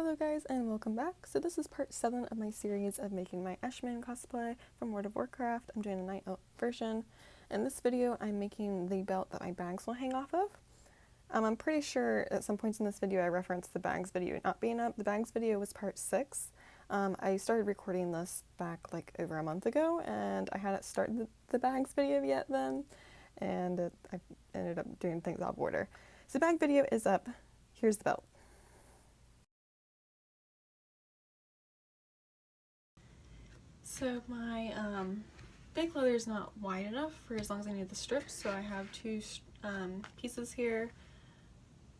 Hello guys and welcome back. So this is part 7 of my series of making my Ashamane cosplay from World of Warcraft. I'm doing a night out version. In this video I'm making the belt that my bags will hang off of. I'm pretty sure at some points in this video I referenced the bags video not being up. The bags video was part 6. I started recording this back like over a month ago and I hadn't started the bags video yet then, and I ended up doing things out of order. So the bag video is up. Here's the belt. So my fake leather is not wide enough for as long as I need the strips, so I have two pieces here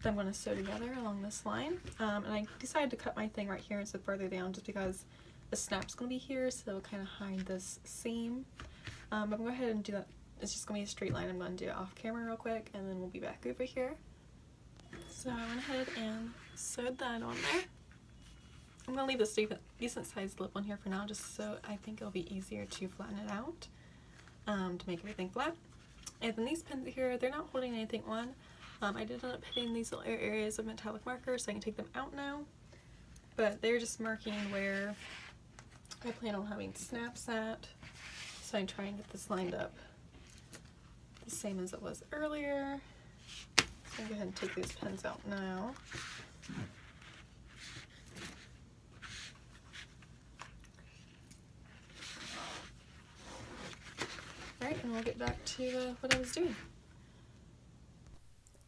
that I'm going to sew together along this line. And I decided to cut my thing right here instead of further down just because the snap's going to be here, so it'll kind of hide this seam. I'm going to go ahead and do that. It's just going to be a straight line. I'm going to do it off camera real quick and then we'll be back over here. So I went ahead and sewed that on there. I'm going to leave this decent sized lip on here for now just so I think it'll be easier to flatten it out to make everything flat. And then these pins here, they're not holding anything on. I did end up hitting these little areas of metallic marker so I can take them out now. But they're just marking where I plan on having snaps at. So I can try and get this lined up the same as it was earlier. So I'm going to go ahead and take these pins out now. Alright, and we'll get back to what I was doing.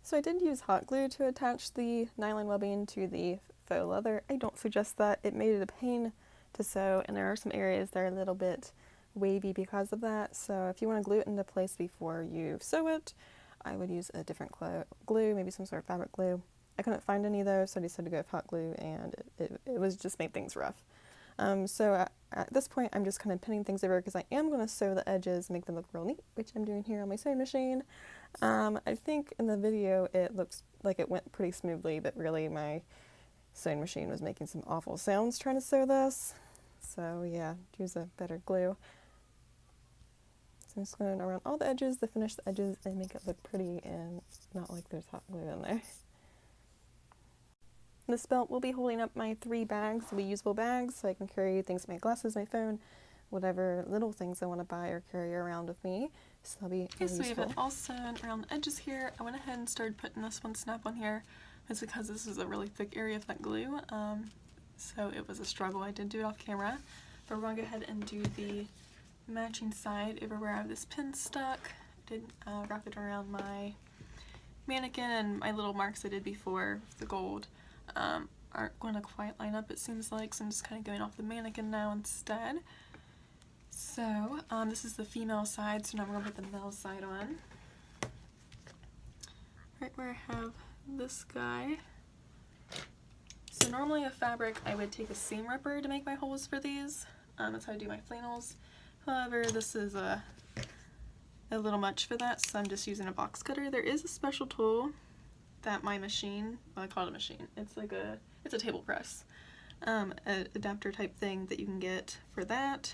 So I did use hot glue to attach the nylon webbing to the faux leather. I don't suggest that. It made it a pain to sew, and there are some areas that are a little bit wavy because of that. So if you want to glue it into place before you sew it, I would use a different glue, maybe some sort of fabric glue. I couldn't find any of those, so I decided to go with hot glue, and it was just made things rough. So at this point I'm just kind of pinning things over because I am going to sew the edges and make them look real neat, which I'm doing here on my sewing machine. I think in the video it looks like it went pretty smoothly, but really my sewing machine was making some awful sounds trying to sew this. So yeah, use a better glue. So I'm just going around all the edges to finish the edges and make it look pretty and not like there's hot glue in there. This belt will be holding up my 3 bags, reusable bags, so I can carry things, my glasses, my phone, whatever little things I want to buy or carry around with me. So that'll be useful. So we have it all sewn around the edges here. I went ahead and started putting this one snap on here. It's because this is a really thick area of that glue, so it was a struggle. I did do it off camera, but we're going to go ahead and do the matching side over where I have this pin stuck. I did wrap it around my mannequin, and my little marks I did before, the gold, aren't going to quite line up, it seems like, so I'm just kind of going off the mannequin now instead. So this is the female side, so now we're going to put the male side on. Right where I have this guy. So normally a fabric I would take a seam ripper to make my holes for these. That's how I do my flannels. However, this is a little much for that, so I'm just using a box cutter. There is a special tool that my machine, well, I call it a machine, it's like it's a table press, an adapter type thing that you can get for that.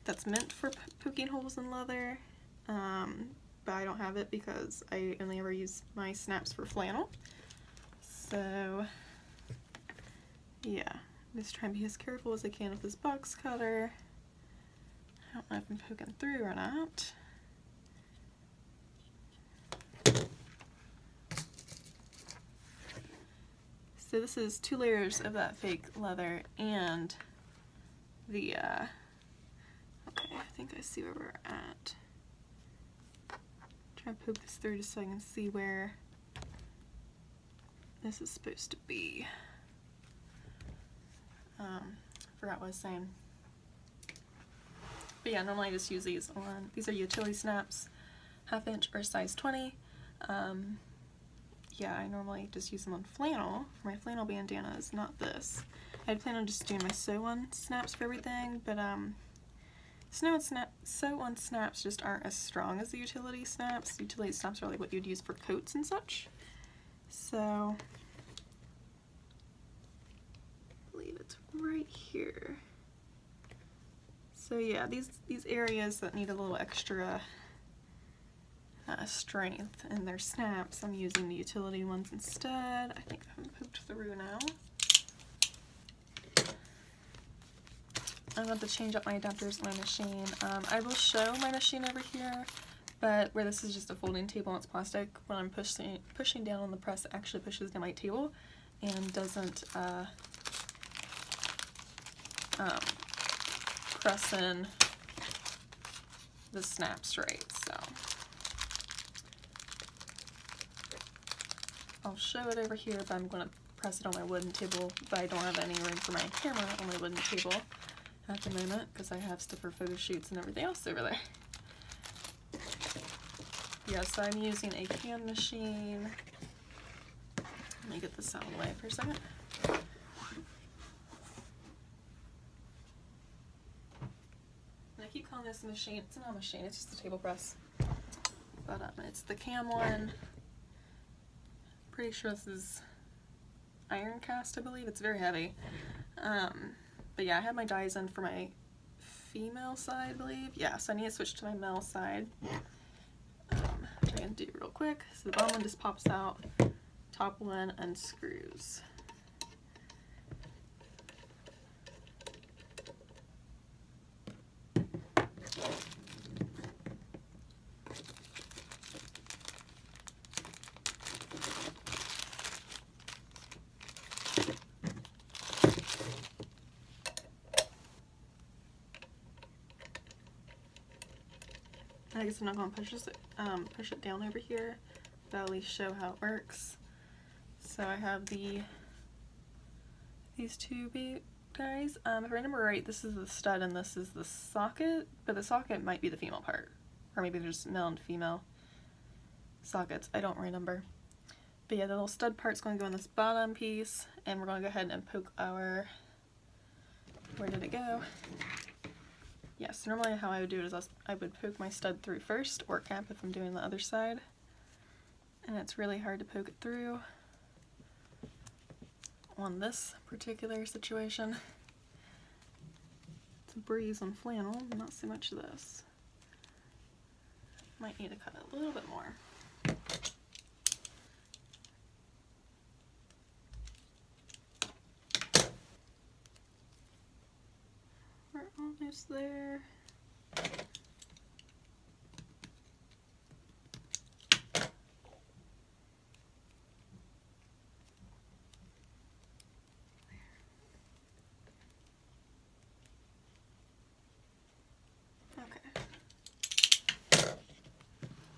That's meant for poking holes in leather, but I don't have it because I only ever use my snaps for flannel. So yeah, I'm just trying to be as careful as I can with this box cutter. I don't know if I'm poking through or not. So this is 2 layers of that fake leather and the, okay, I think I see where we're at. Try to poke this through just so I can see where this is supposed to be. Forgot what I was saying. But yeah, normally I just use these on, these are utility snaps, 1/2 inch or size 20. Yeah, I normally just use them on flannel. My flannel bandanas, not this. I'd plan on just doing my sew-on snaps for everything, but sew-on snaps just aren't as strong as the utility snaps. Utility snaps are like what you'd use for coats and such. So, I believe it's right here. So yeah, these areas that need a little extra strength in their snaps, I'm using the utility ones instead. I think I'm poked through now. I'm going to change up my adapters on my machine. I will show my machine over here, but where this is just a folding table and it's plastic, when I'm pushing down on the press, it actually pushes down my table and doesn't press in the snaps right. So I'll show it over here, but I'm going to press it on my wooden table, but I don't have any room for my camera on my wooden table at the moment because I have stuff for photo shoots and everything else over there. Yeah, so I'm using a hand machine. Let me get this out of the way for a second. And I keep calling this a machine. It's not a machine, it's just a table press. But it's the Cam one. Pretty sure this is iron cast, I believe. It's very heavy. But yeah, I have my dies in for my female side, I believe. Yeah, so I need to switch to my male side. Which I'm going to do real quick. So the bottom one just pops out, top one unscrews. I guess I'm not going to push it down over here, but I'll at least show how it works. So I have these two guys. If I remember right, this is the stud and this is the socket, but the socket might be the female part, or maybe there's male and female sockets. I don't remember. But yeah, the little stud part's going to go in this bottom piece, and we're going to go ahead and poke our, where did it go? Yes, normally how I would do it is I would poke my stud through first, or cap if I'm doing the other side. And it's really hard to poke it through on this particular situation. It's a breeze on flannel, not so much this. Might need to cut it a little bit more. We're almost there.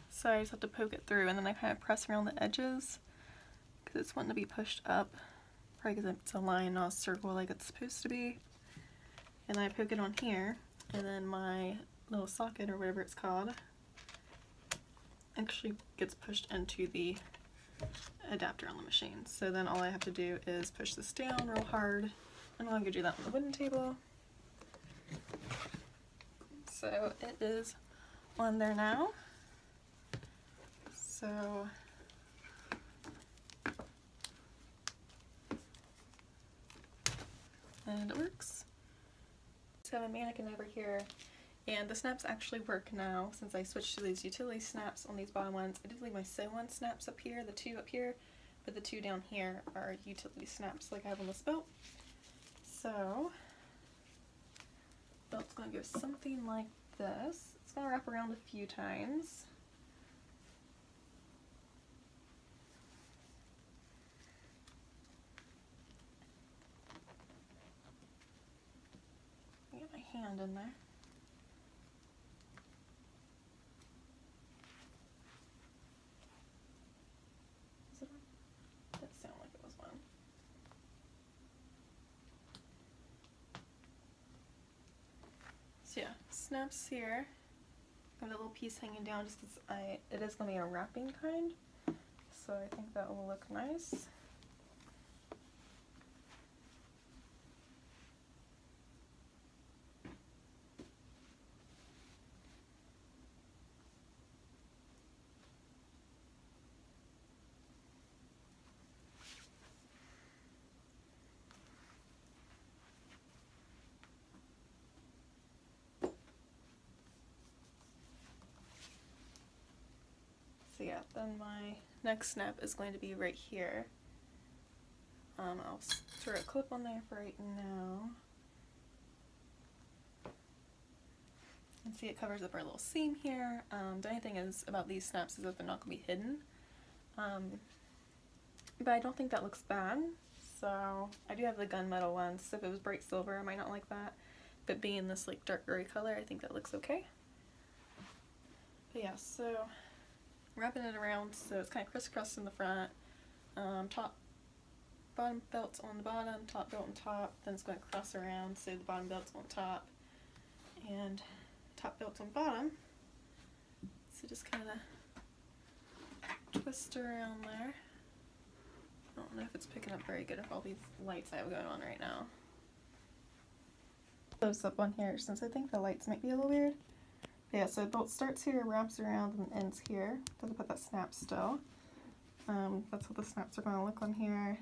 So I just have to poke it through, and then I kind of press around the edges because it's wanting to be pushed up, probably because it's a line, not a circle like it's supposed to be. And then I poke it on here, and then my little socket, or whatever it's called, actually gets pushed into the adapter on the machine. So then all I have to do is push this down real hard, and I'm going to do that on the wooden table. So it is on there now. So and it works. So I have a mannequin over here, and the snaps actually work now since I switched to these utility snaps on these bottom ones. I did leave my sew one snaps up here, the two up here, but the two down here are utility snaps like I have on this belt. So belt's gonna go something like this. It's gonna wrap around a few times. Get my hand in there. Is it on? That sounded like it was one. So yeah, snaps here. Got a little piece hanging down just because it is going to be a wrapping kind. So I think that will look nice. So yeah, then my next snap is going to be right here. I'll throw a clip on there for right now. And see, it covers up our little seam here. The only thing is about these snaps is that they're not going to be hidden. But I don't think that looks bad. So I do have the gunmetal ones. So if it was bright silver, I might not like that. But being this like dark gray color, I think that looks okay. But yeah, so wrapping it around so it's kind of crisscrossed in the front. Bottom belt's on the bottom, top belt on top. Then it's going to cross around so the bottom belt's on top and top belt's on bottom. So just kind of twist around there. I don't know if it's picking up very good with all these lights I have going on right now. Close up on here since I think the lights might be a little weird. But yeah, so the belt starts here, wraps around, and ends here. Doesn't put that snap still. That's what the snaps are going to look on here.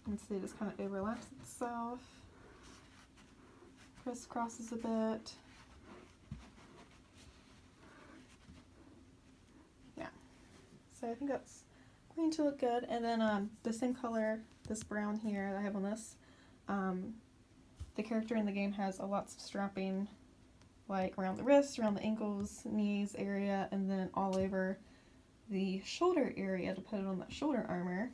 And so it just kind of overlaps itself. Crisscrosses a bit. Yeah. So I think that's going to look good. And then the same color, this brown here that I have on this, the character in the game has lots of strapping, like around the wrists, around the ankles, knees area, and then all over the shoulder area to put it on that shoulder armor.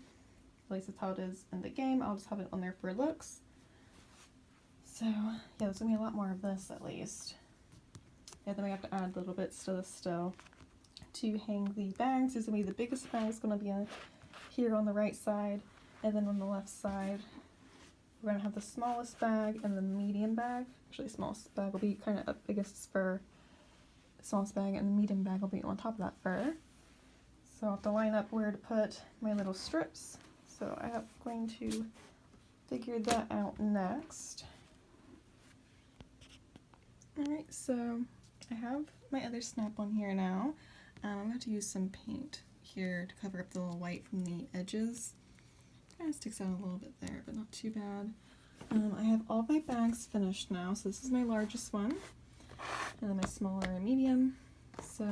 At least that's how it is in the game. I'll just have it on there for looks. So yeah, there's gonna be a lot more of this at least. Yeah, then we have to add little bits to this still to hang the bags. There's gonna be the biggest bag is gonna be here on the right side, and then on the left side we're gonna have the smallest bag and the medium bag. Actually, the smallest bag will be kind of up against this fur. The smallest bag and the medium bag will be on top of that fur. So I'll have to line up where to put my little strips. So I am going to figure that out next. Alright, so I have my other snap on here now. I'm going to use some paint here to cover up the little white from the edges. Kind of sticks out a little bit there, but not too bad. I have all my bags finished now, so this is my largest one. And then my smaller and medium. So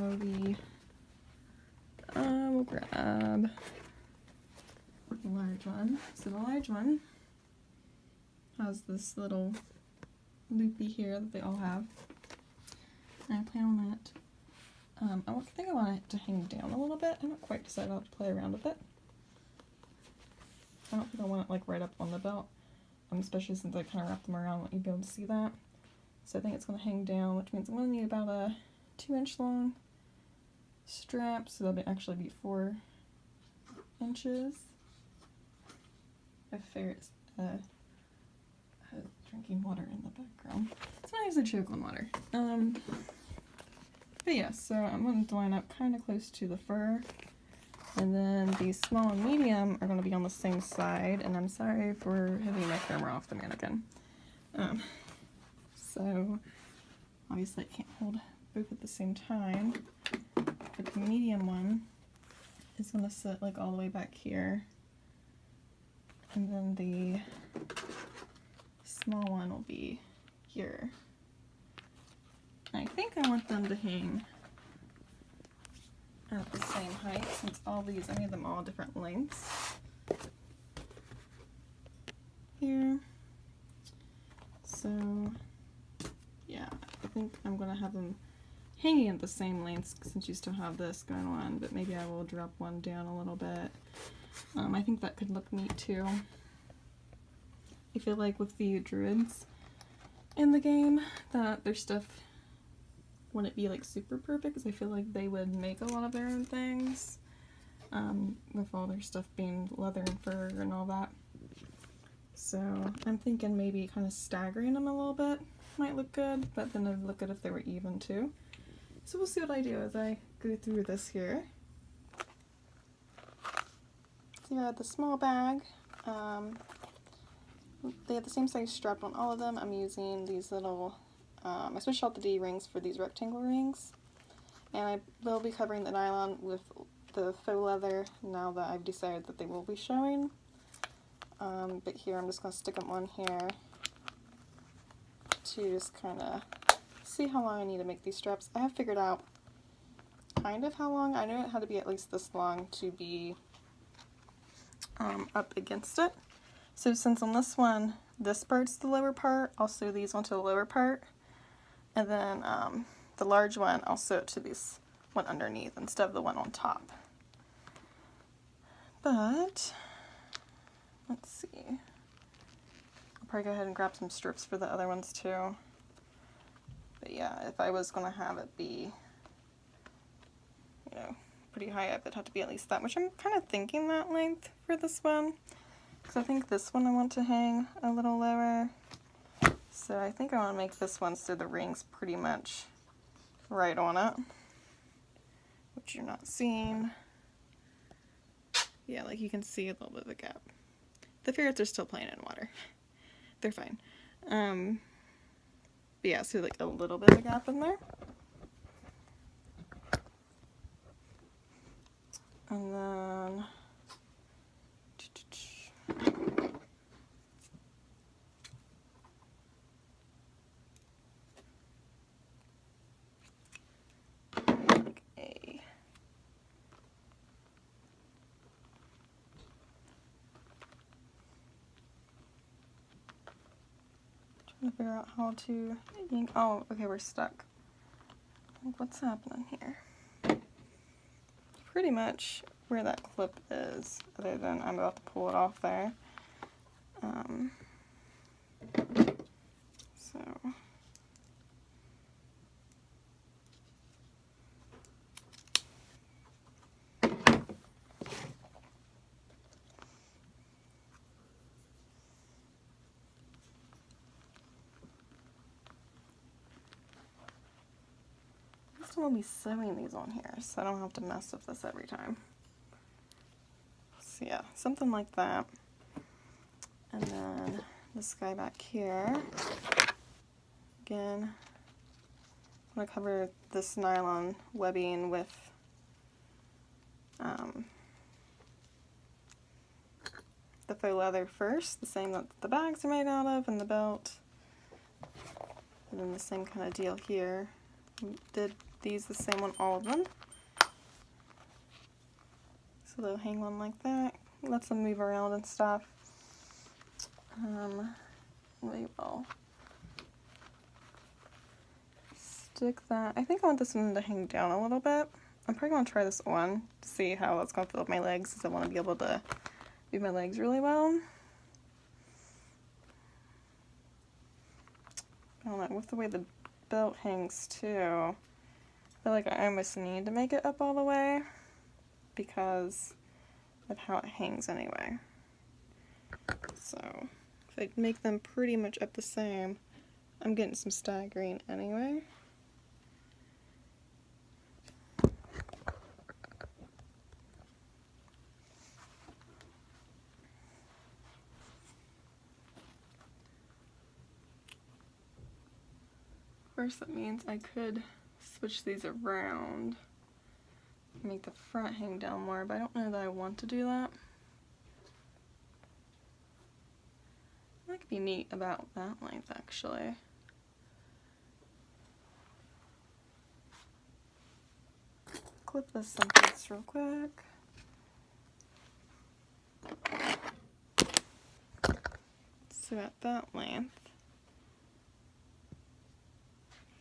we'll grab the large one. So the large one has this little loopy here that they all have. And I plan on it. I think I want it to hang down a little bit. I'm not quite decided how to play around with it. I don't think I want it like right up on the belt, especially since I kind of wrap them around. I want you to be able to see that. So I think it's going to hang down, which means I'm going to need about a 2-inch long strap. So that'll actually be 4 inches. If there's drinking water in the background. It's not even a joke on water. But yeah, so I'm going to line up kind of close to the fur. And then the small and medium are going to be on the same side. And I'm sorry for having my camera off the mannequin. So obviously I can't hold both at the same time. But the medium one is going to sit like all the way back here. And then the small one will be here. I think I want them to hang at the same height since all these, I made them all different lengths. Here. So, yeah, I think I'm going to have them hanging at the same lengths since you still have this going on, but maybe I will drop one down a little bit. I think that could look neat too. I feel like with the druids in the game that their stuff wouldn't be like super perfect because I feel like they would make a lot of their own things with all their stuff being leather and fur and all that. So I'm thinking maybe kind of staggering them a little bit might look good, but then it would look good if they were even too. So we'll see what I do as I go through this here. So I have the small bag. They have the same size strap on all of them. I'm using these little, I switched out the D rings for these rectangle rings. And I will be covering the nylon with the faux leather now that I've decided that they will be showing. But here I'm just going to stick them on here to just kind of see how long I need to make these straps. I have figured out kind of how long. I know it had to be at least this long to be up against it. So since on this one, this part's the lower part, I'll sew these onto the lower part. And then the large one, I'll sew it to this one underneath instead of the one on top. But, let's see. I'll probably go ahead and grab some strips for the other ones too. But yeah, if I was going to have it be, you know, pretty high up, it'd have to be at least that, which I'm kind of thinking that length for this one. Because I think this one I want to hang a little lower. So I think I want to make this one so the ring's pretty much right on it. Which you're not seeing. Yeah, like you can see a little bit of a gap. The ferrets are still playing in water. They're fine. But yeah, so like a little bit of a gap in there. And then like a trying to figure out how to yank. Oh, okay, we're stuck. Like, what's happening here? Pretty much where that clip is, other than I'm about to pull it off there. So I still will be sewing these on here, so I don't have to mess with this every time. So yeah, something like that. And then this guy back here, again, I'm going to cover this nylon webbing with the faux leather first, the same that the bags are made out of, and the belt. And then the same kind of deal here. Did these the same on all of them. So they'll hang on like that. Lets them move around and stuff. We will stick that. I think I want this one to hang down a little bit. I'm probably going to try this on to see how it's going to feel with my legs, because I want to be able to move my legs really well. I don't know, with the way the belt hangs too, I feel like I almost need to make it up all the way because of how it hangs anyway. So if I make them pretty much up the same, I'm getting some staggering anyway. Of course, that means I could switch these around, make the front hang down more, but I don't know that I want to do that. That could be neat about that length, actually. Clip this someplace real quick. So at that length,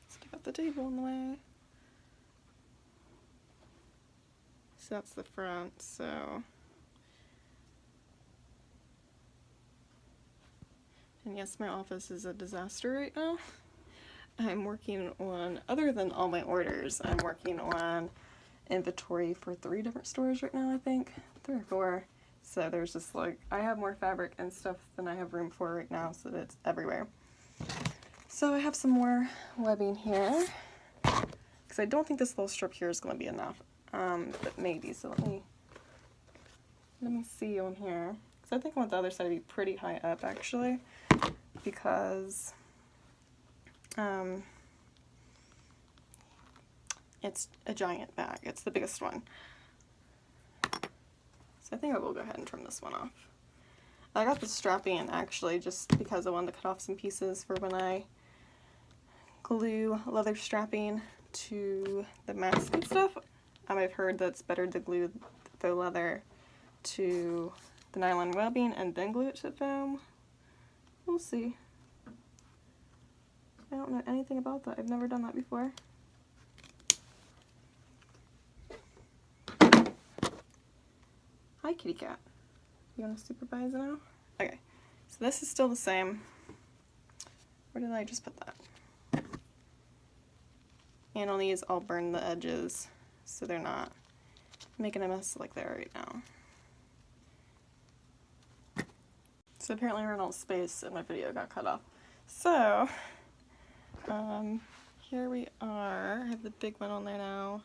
stick out the table in the way. So that's the front, so. And yes, my office is a disaster right now. I'm working on, other than all my orders, I'm working on inventory for 3 different stores right now, I think. 3 or 4. So there's just like, I have more fabric and stuff than I have room for right now, so it's everywhere. So I have some more webbing here, because I don't think this little strip here is going to be enough, but maybe. So let me see on here, because I think I want the other side to be pretty high up actually, because it's a giant bag. It's the biggest one. So I think I will go ahead and trim this one off. I got the strapping actually just because I wanted to cut off some pieces for when I glue leather strapping to the mask and stuff. I've heard that it's better to glue the leather to the nylon webbing and then glue it to the foam. We'll see. I don't know anything about that. I've never done that before. Hi, kitty cat. You want to supervise now? Okay, so this is still the same. Where did I just put that? And on these, I'll burn the edges so they're not making a mess like they are right now. So apparently I ran out of space and my video got cut off. So, here we are. I have the big one on there now.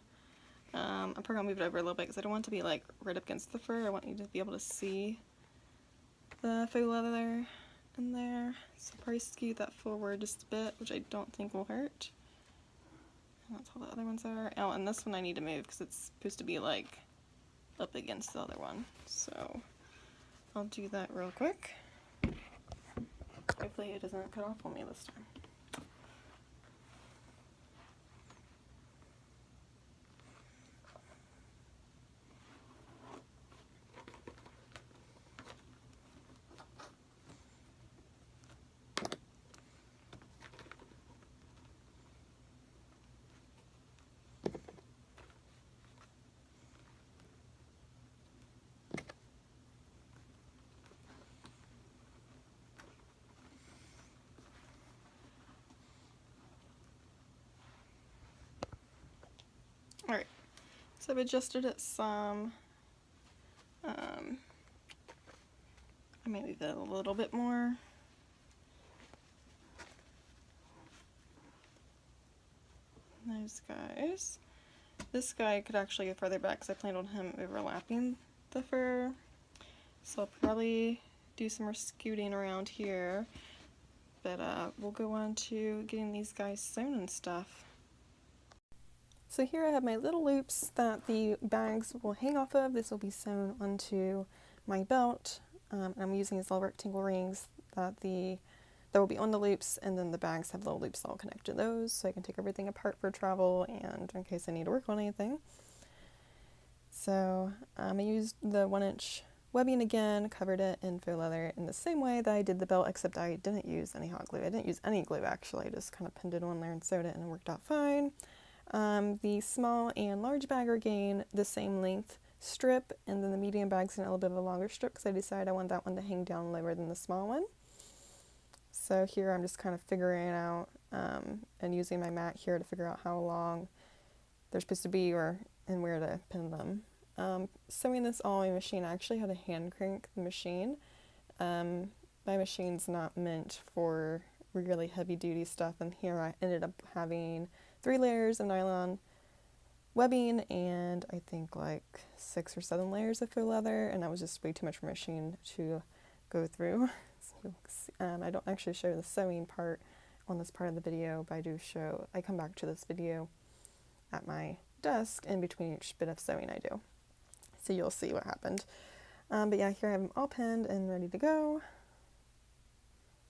I'm probably gonna move it over a little bit because I don't want it to be like right up against the fur. I want you to be able to see the faux leather in there. So probably scoot that forward just a bit, which I don't think will hurt. And that's how the other ones are. Oh, and this one I need to move because it's supposed to be like up against the other one. So I'll do that real quick. Hopefully it doesn't cut off on me this time. Alright, so I've adjusted it some. I might leave it a little bit more. Those guys. This guy could actually go further back because I planned on him overlapping the fur. So I'll probably do some more scooting around here. But we'll go on to getting these guys sewn and stuff. So here I have my little loops that the bags will hang off of. This will be sewn onto my belt. I'm using these little rectangle rings that will be on the loops, and then the bags have little loops that will connect to those, so I can take everything apart for travel and in case I need to work on anything. So I used the 1-inch webbing again, covered it in faux leather in the same way that I did the belt, except I didn't use any hot glue. I didn't use any glue actually, I just kind of pinned it on there and sewed it and it worked out fine. The small and large bag are again the same length strip, and then the medium bag's in a little bit of a longer strip because I decided I want that one to hang down lower than the small one. So here I'm just kind of figuring it out and using my mat here to figure out how long they're supposed to be and where to pin them. Sewing this all in my machine, I actually had to hand crank the machine. My machine's not meant for really heavy duty stuff, and here I ended up having 3 layers of nylon webbing and I think like 6 or 7 layers of faux leather, and that was just way too much for my machine to go through. So I don't actually show the sewing part on this part of the video, but I come back to this video at my desk in between each bit of sewing I do. So you'll see what happened. But yeah, here I have them all pinned and ready to go.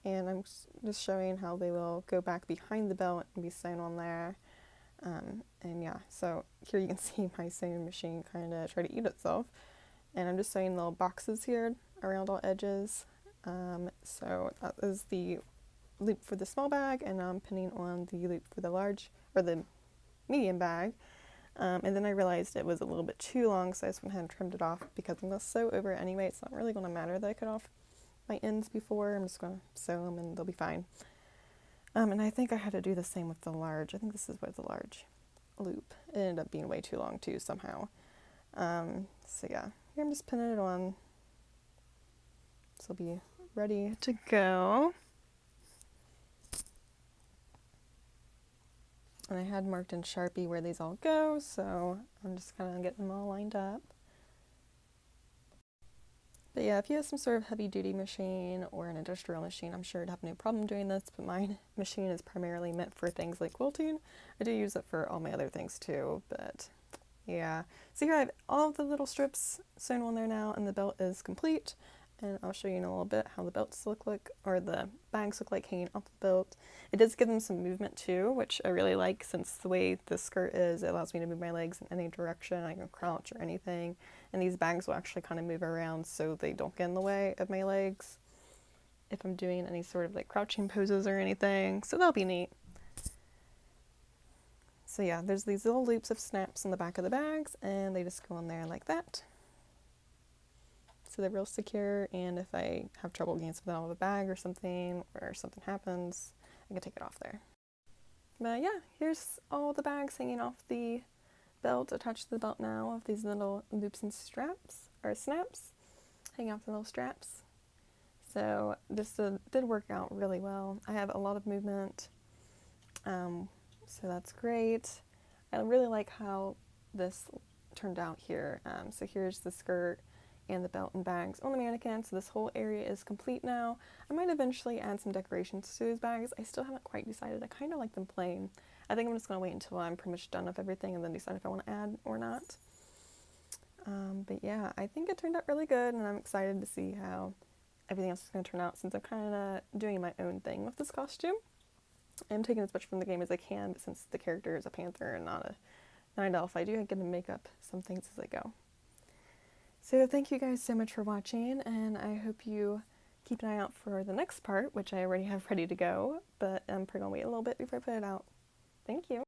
And I'm just showing how they will go back behind the belt and be sewn on there. And yeah, so here you can see my sewing machine kind of try to eat itself. And I'm just sewing little boxes here around all edges. So that is the loop for the small bag, and now I'm pinning on the loop for the large, or the medium bag. And then I realized it was a little bit too long, so I just went ahead and trimmed it off because I'm going to sew over it anyway. It's not really going to matter that I cut off my ends before. I'm just going to sew them and they'll be fine. And I think I had to do the same with the large. I think this is with the large loop. It ended up being way too long too somehow. So yeah, here I'm just pinning it on. This will be ready to go. And I had marked in Sharpie where these all go, so I'm just kind of getting them all lined up. But yeah, if you have some sort of heavy duty machine or an industrial machine, I'm sure you'd have no problem doing this, but my machine is primarily meant for things like quilting. I do use it for all my other things too, but yeah. So here I have all of the little strips sewn on there now, and the belt is complete. And I'll show you in a little bit how the belts look like, or the bags look like hanging off the belt. It does give them some movement too, which I really like, since the way the skirt is, it allows me to move my legs in any direction. I can crouch or anything. And these bags will actually kind of move around so they don't get in the way of my legs if I'm doing any sort of like crouching poses or anything. So that'll be neat. So yeah, there's these little loops of snaps in the back of the bags, and they just go in there like that. So they're real secure, and if I have trouble getting something out of a bag or something happens, I can take it off there. But yeah, here's all the bags hanging off the belt, attached to the belt now, of these little loops and straps, or snaps, hanging off the little straps. So this did work out really well. I have a lot of movement, so that's great. I really like how this turned out here. So here's the skirt and the belt and bags on the mannequin, so this whole area is complete now. I might eventually add some decorations to these bags. I still haven't quite decided. I kind of like them plain. I think I'm just going to wait until I'm pretty much done with everything and then decide if I want to add or not. But yeah, I think it turned out really good, and I'm excited to see how everything else is going to turn out, since I'm kind of doing my own thing with this costume. I'm taking as much from the game as I can, but since the character is a panther and not a night elf, I do get to make up some things as I go. So thank you guys so much for watching, and I hope you keep an eye out for the next part, which I already have ready to go, but I'm probably going to wait a little bit before I put it out. Thank you.